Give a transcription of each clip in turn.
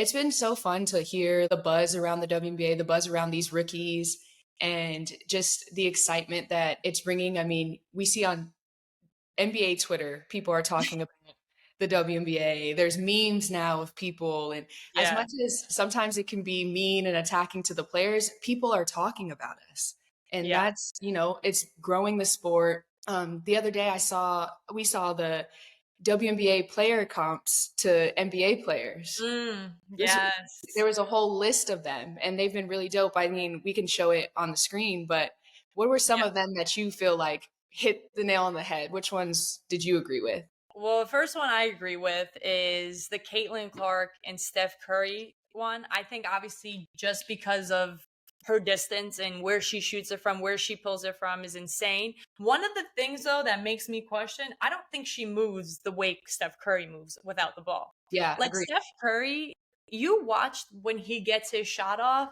it's been so fun to hear the buzz around the WNBA, the buzz around these rookies, and just the excitement that it's bringing. I mean, we see on NBA Twitter, people are talking about the WNBA. There's memes now of people, and as Yeah. much as sometimes it can be mean and attacking to the players, people are talking about us, and Yeah. that's it's growing the sport. The other day, we saw the WNBA player comps to NBA players. There's, there Yes. was a whole list of them, and they've been really dope. I mean, we can show it on the screen, but what were some Yeah. of them that you feel like hit the nail on the head? Which ones did you agree with? Well, the first one I agree with is the Caitlin Clark and Steph Curry one. I think obviously just because of her distance and where she shoots it from, where she pulls it from is insane. One of the things though that makes me question, I don't think she moves the way Steph Curry moves without the ball. Yeah, Like agree. Steph Curry, you watched when he gets his shot off,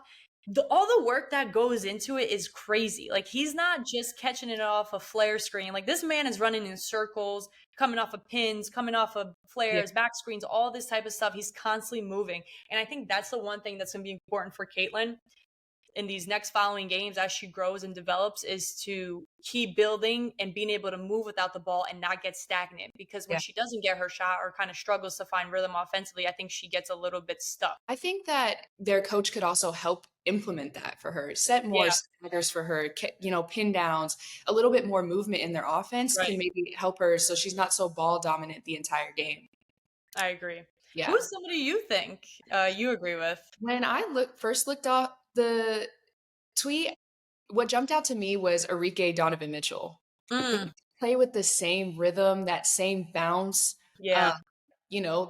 all the work that goes into it is crazy. Like he's not just catching it off a flare screen. Like this man is running in circles, coming off of pins, coming off of Yeah, flares, back screens, all this type of stuff. He's constantly moving. And I think that's the one thing that's going to be important for Caitlin in these next following games as she grows and develops is to keep building and being able to move without the ball and not get stagnant, because when yeah. she doesn't get her shot or kind of struggles to find rhythm offensively, I think she gets a little bit stuck. I think that their coach could also help implement that for her, set more Yeah, staggers for her, pin downs, a little bit more movement in their offense right. can maybe help her so she's not so ball dominant the entire game. I agree. Yeah. Who's somebody you think you agree with? When I first looked up the tweet, what jumped out to me was Arike Donovan Mitchell. They Mm, play with the same rhythm, that same bounce. Uh, yeah.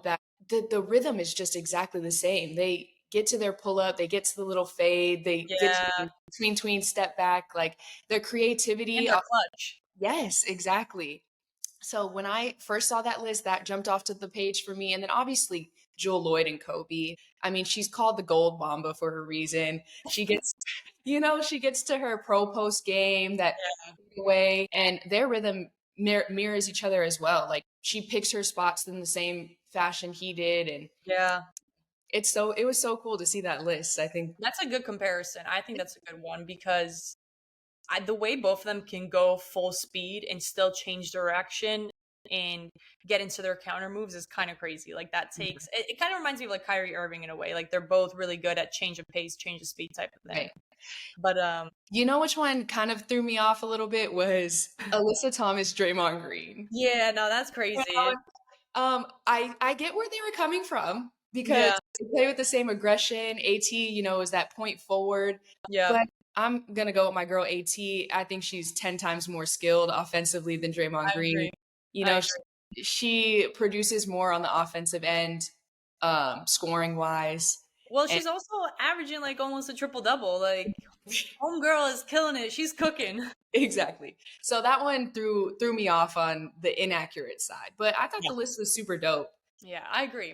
that the rhythm is just exactly the same. They get to their pull up, they get to the little fade, they get to Yeah. the tween step back, like their And creativity. they're clutch. Yes, exactly. So when I first saw that list, that jumped off to the page for me. And then obviously Jewel Lloyd and Kobe. I mean, she's called the Gold Mamba for a reason. She gets, she gets to her pro post game that Yeah. way, and their rhythm mirrors each other as well. Like she picks her spots in the same fashion he did, and Yeah. it was so cool to see that list. I think That's a good comparison. I think that's a good one because the way both of them can go full speed and still change direction and get into their counter moves is kind of crazy. Like that takes it kind of reminds me of like Kyrie Irving in a way. Like they're both really good at change of pace, change of speed type of thing. right. But You know which one kind of threw me off a little bit was Alyssa Thomas, Draymond Green. yeah, no, that's crazy. I get where they were coming from because Yeah, they play with the same aggression. AT, is that point forward, yeah, but I'm gonna go with my girl AT. I think she's 10 times more skilled offensively than Draymond I Green. agree. You I know, agree. she produces more on the offensive end, scoring wise. Well, And she's also averaging like almost a triple double. Like homegirl is killing it. She's cooking. exactly. So that one threw me off on the inaccurate side. But I thought Yeah. the list was super dope. Yeah, I agree.